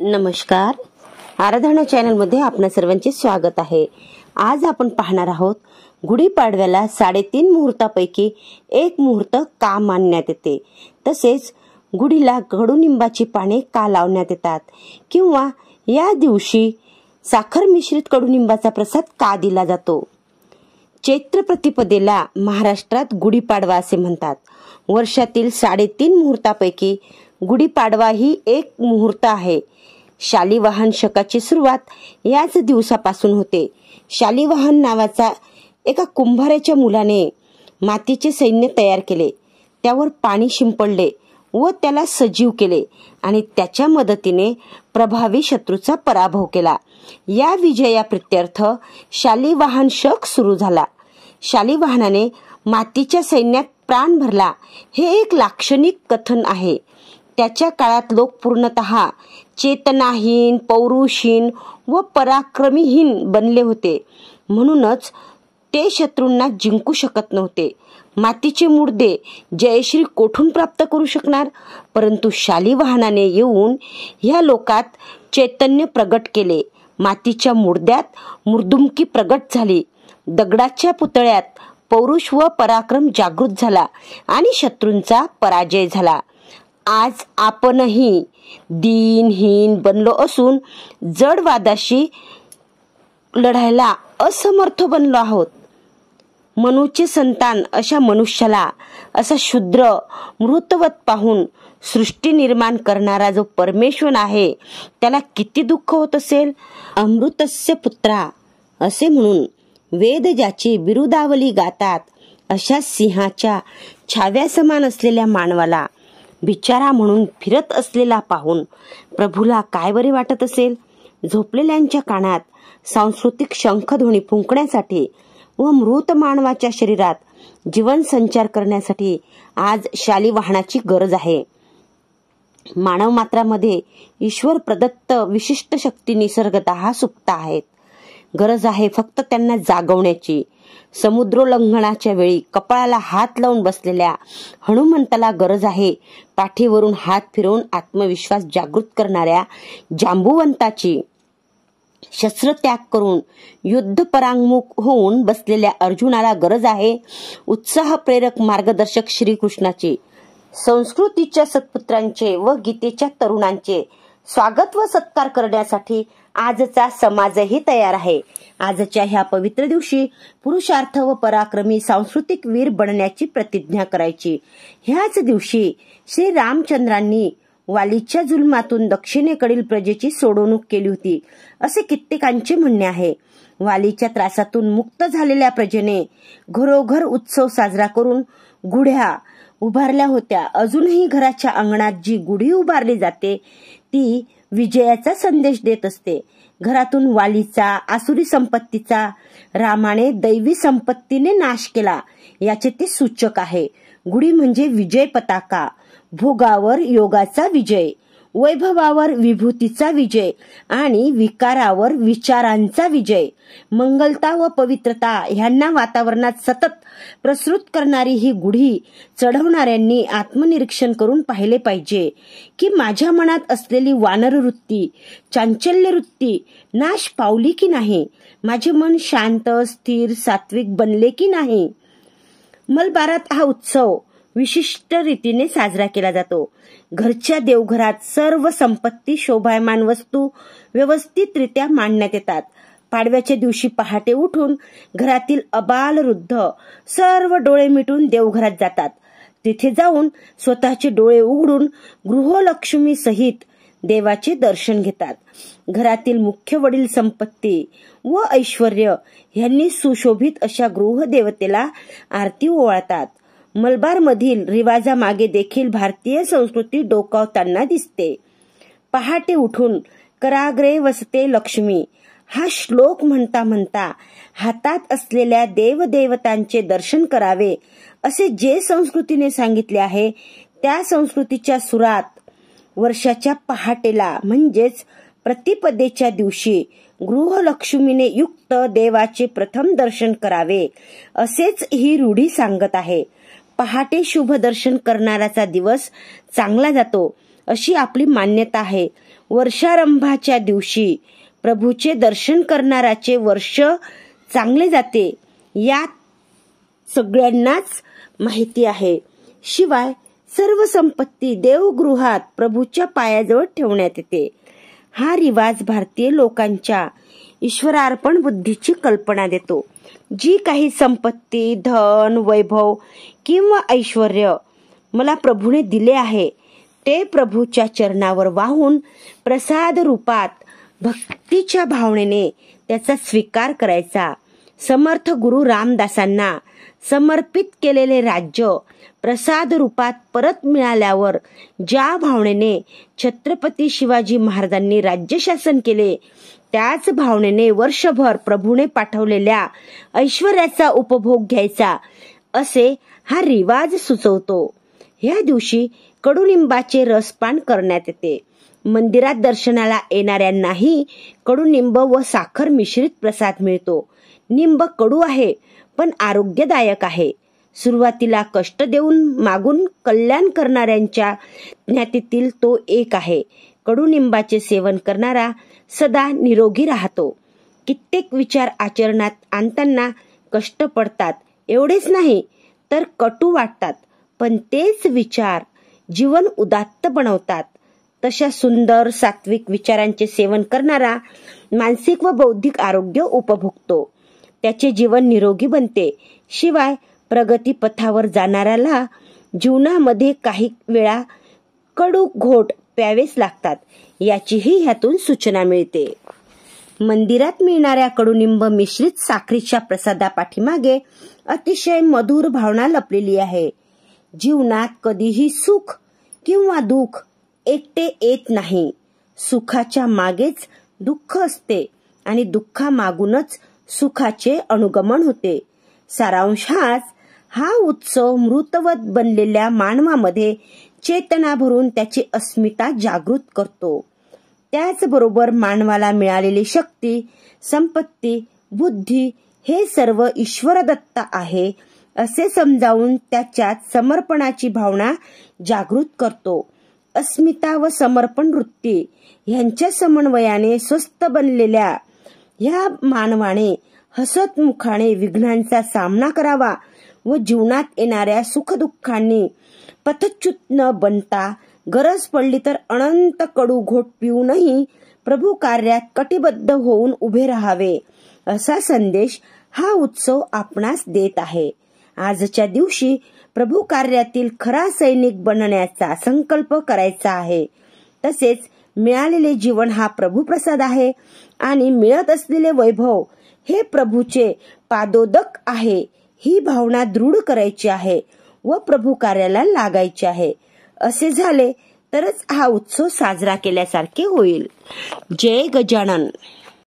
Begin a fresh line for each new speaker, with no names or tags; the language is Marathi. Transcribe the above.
नमस्कार, आराधना चॅनलमध्ये आपणा सर्वांचे स्वागत आहे। आज आपण पाहणार आहोत गुढीपाडव्याला 3.5 मुहूर्तापैकी एक मुहूर्त का मानण्यात येते, तसेच गुढीला कडुनिंबाची पाने का लावण्यात येतात किंवा या दिवशी साखर मिश्रित कडुनिंबाचा प्रसाद का दिला जातो। चैत्र प्रतिपदेला महाराष्ट्रात गुढीपाडवा असे म्हणतात। वर्षातील 3.5 मुहूर्तापैकी गुढीपाडवा ही एक मुहूर्त आहे। शालिवाहन शकाची सुरुवात याच दिवसापासून होते। शालिवाहन नावाचा एका कुंभाराच्या मुलाने मातीचे सैन्य तयार केले, त्यावर पाणी शिंपडले व त्याला सजीव केले आणि त्याच्या मदतीने प्रभावी शत्रूचा पराभव केला। या विजयाप्रित्यर्थ शालिवाहन शक सुरू झाला। शालिवाहनाने मातीच्या सैन्यात प्राण भरला हे एक लाक्षणिक कथन आहे। त्याच्या काळात लोक पूर्णतः चेतनाहीन, पौरुषहीन व पराक्रमीहीन बनले होते, म्हणूनच ते शत्रूंना जिंकू शकत नव्हते। मातीचे मुर्दे जयश्री कोठून प्राप्त करू शकणार, परंतु शालिवाहनाने येऊन ह्या लोकात चैतन्य प्रगट केले। मातीच्या मुर्द्यात मृदुमकी प्रगट झाली, दगडाच्या पुतळ्यात पौरुष व पराक्रम जागृत झाला आणि शत्रूंचा पराजय झाला। आज आपणही दीनहीन बनलो असून जडवादाशी लढायला असमर्थ बनलो आहोत। मनुचे संतान अशा मनुष्याला असा शूद्र मृतवत पाहून सृष्टी निर्माण करणारा जो परमेश्वर आहे त्याला किती दुःख होत असेल। अमृतस्य पुत्रा असे म्हणून वेद ज्याची बिरुदावली गातात, अशा सिंहाच्या छाव्या समान असलेल्या मानवाला बिचारा म्हणून फिरत असलेला पाहून प्रभूला काय बरे वाटत असेल। झोपलेल्यांच्या कानात सांस्कृतिक शंखध्वनी फुंकण्यासाठी व मृत मानवाच्या शरीरात जीवन संचार करण्यासाठी आज शालिवाहनाची गरज आहे। मानव मात्रामध्ये ईश्वर प्रदत्त विशिष्ट शक्ती निसर्गतः सुप्त आहेत। गरज आहे फक्त त्यांना जागवण्याची। समुद्रोल्लंघनाच्या वेळी कपाळाला हात लावून बसलेल्या हनुमंताला गरज आहे पाठीवरून हात फिरवून आत्मविश्वास जागृत करणाऱ्या जांबुवंताची। शस्त्रत्याग करून युद्ध परांगमुख होऊन बसलेल्या अर्जुनाला गरज आहे उत्साह प्रेरक मार्गदर्शक श्रीकृष्णाची। संस्कृतीच्या सत्पुत्रांचे व गीतेच्या तरुणांचे स्वागत व सत्कार करण्यासाठी आजचा समाजही तयार आहे। आजच्या ह्या पवित्र दिवशी पुरुषार्थ व पराक्रमी सांस्कृतिक वीर बनण्याची प्रतिज्ञा करायची। ह्याच दिवशी श्री रामचंद्रांनी वालीच्या जुलमातून दक्षिणेकडील प्रजेची सोडवणूक केली होती असे कित्येकांचे म्हणणे आहे। वालीच्या त्रासातून मुक्त झालेल्या प्रजेने घरोघर उत्सव साजरा करून गुढ्या उभारल्या होत्या। अजूनही घराच्या अंगणात जी गुढी उभारली जाते ती विजयाचा संदेश देत असते। घरातून वालीचा आसुरी संपत्तीचा रामाने दैवी संपत्तीने नाश केला याचे ते सूचक आहे। गुढी म्हणजे विजय पताका, भोगावर योगाचा विजय, वैभवावर विभूतीचा विजय आणि विकारावर विचारांचा विजय। मंगलता व पवित्रता ह्यांना वातावरणात सतत प्रसृत करणारी ही गुढी चढवणाऱ्यांनी आत्मनिरीक्षण करून पाहिले पाहिजे की माझ्या मनात असलेली वानर वृत्ती, चांचल्य वृत्ती नाश पावली की नाही, माझे मन शांत, स्थिर, सात्विक बनले की नाही। मलबारात हा उत्सव विशिष्ट रीतीने साजरा केला जातो। घरच्या देवघरात सर्व संपत्ती, शोभायमान वस्तू व्यवस्थितरित्या मांडण्यात येतात। पाडव्याच्या दिवशी पहाटे उठून घरातील अबाल वृद्ध सर्व डोळे मिटून देवघरात जातात। तिथे जाऊन स्वतःचे डोळे उघडून गृहलक्ष्मी सहित देवाचे दर्शन घेतात। घरातील मुख्य वडील संपत्ती व ऐश्वर्य यांनी सुशोभित अशा गृहदेवतेला आरती ओवाळतात। मलबार मधील रिवाजामागे देखील भारतीय संस्कृती डोकावताना दिसते। पहाटे उठून कराग्रे वसते लक्ष्मी हा श्लोक म्हणता म्हणता हातात असलेल्या देवदेवतांचे दर्शन करावे असे जे संस्कृतीने सांगितले आहे त्या संस्कृतीच्या सुरात वर्षाच्या पहाटेला म्हणजेच प्रतिपदेच्या दिवशी गृहलक्ष्मीने युक्त देवाचे प्रथम दर्शन करावे असेच ही रूढी सांगत आहे। पहाटे शुभ दर्शन करणाऱ्याचा दिवस चांगला जातो अशी आपली मान्यता आहे वर्षारंभाच्या दिवशी प्रभूचे दर्शन करणाराचे वर्ष चांगले जाते, यात सगळ्यांनाच माहिती आहे. शिवाय सर्व संपत्ती देवगृहात प्रभूच्या पायाजवळ ठेवण्यात येते. हा रिवाज भारतीय लोकांच्या ईश्वरार्पण बुद्धीची कल्पना देतो. जी काही संपत्ती, धन, वैभव किंवा ऐश्वर्य मला प्रभूने दिले आहे ते प्रभूच्या चरणावर वाहून प्रसाद रूपात भक्तीच्या भावनेने त्याचा स्वीकार करायचा. समर्थ गुरु रामदासांना समर्पित केलेले राज्य प्रसाद रूपात परत मिळाल्यावर ज्या भावनेने छत्रपती शिवाजी महाराजांनी राज्य शासन केले, त्याच भावनेने वर्षभर प्रभूने पाठवलेल्या ऐश्वर्याचा उपभोग घ्यायचा, असे हा रिवाज सुचवतो. या दिवशी कडुनिंबाचे रसपान करण्यात येते. मंदिरात दर्शनाला येणाऱ्यांनाही कडुनिंब व साखर मिश्रित प्रसाद मिळतो. निंब कडू आहे पण आरोग्यदायक आहे. सुरुवातीला कष्ट देऊन मागून कल्याण करणाऱ्यांच्या ज्ञातीतील तो एक आहे. कडुनिंबाचे सेवन करणारा सदा निरोगी राहतो. कित्येक विचार आचरणात आणताना कष्ट पडतात, एवढेच नाही तर कटू वाटतात, पण तेच विचार जीवन उदात्त बनवतात. तशा सुंदर सात्विक विचारांचे सेवन करणारा मानसिक व बौद्धिक आरोग्य उपभोगतो. त्याचे जीवन निरोगी बनते. शिवाय प्रगती पथावर जाणाऱ्याला जीवनामध्ये काही वेळा कडू घोट प्यावेच लागतात, याचीही ह्यातून सूचना मिळते. मंदिरात मिळणाऱ्या कडुनिंब मिश्रित साखरेच्या प्रसादापाठीमागे अतिशय मधुर भावना लपलेली आहे. जीवनात कधीही सुख किंवा दुःख एकटे येत नाही. सुखाच्या मागेच दुःख असते आणि दुःखामागूनच सुखाचे अनुगमन होते. सारांश हा उत्सव मृतवत बनलेल्या मानवामध्ये चेतना भरून त्याची अस्मिता जागृत करतो. त्याचबरोबर मानवाला मिळालेली शक्ती, संपत्ती, बुद्धी हे सर्व ईश्वरदत्त आहे असे समजावून त्याच्यात समर्पणाची भावना जागृत करतो. अस्मिता व समर्पण वृत्ती यांच्या समन्वयाने स्वस्थ बनलेल्या ह्या मानवाने हसतमुखाने विघ्नांचा सामना करावा व जीवनात येणाऱ्या सुखदुःखांनी पथच्युत न बनता गरज पडली तर अनंत कडू घोट पिऊनही प्रभू कार्यात कटिबद्ध होऊन उभे राहावे, असा संदेश हा उत्सव आपणास देत आहे. आजच्या दिवशी प्रभू कार्यातील खरा सैनिक बनण्याचा संकल्प करायचा आहे. तसेच मिळालेले जीवन हा प्रभू प्रसाद आहे आणि मिळत असलेले वैभव हे प्रभूचे पादोदक आहे, ही भावना दृढ करायची आहे व प्रभू कार्याला लागायचे आहे. असे झाले तरच हा उत्सव साजरा केल्यासारखे होईल. जय गजानन.